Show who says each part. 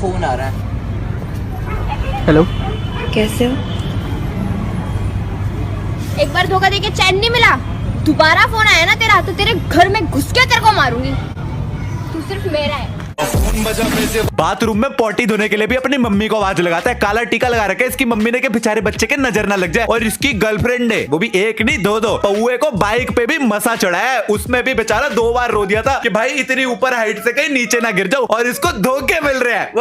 Speaker 1: Phone आ रहा है।
Speaker 2: Hello,
Speaker 3: कैसे हो?
Speaker 4: एक बार धोखा देके चैन नहीं मिला, दोबारा फोन आया ना तेरा तो तेरे घर में घुस के तेरे को मारूंगी। तू सिर्फ मेरा है।
Speaker 5: बाथरूम में पोटी धोने के लिए भी अपनी मम्मी को आवाज लगाता है। काला टीका लगा रखा है इसकी मम्मी ने कि बेचारे बच्चे के नजर ना लग जाए। और इसकी गर्लफ्रेंड ने, वो भी एक नहीं दो पौए को बाइक पे भी मसा चढ़ा है। उसमें भी बेचारा 2 बार रो दिया था कि भाई इतनी ऊपर हाइट से कहीं नीचे ना गिर जाओ, और इसको धोखे मिल रहे हैं।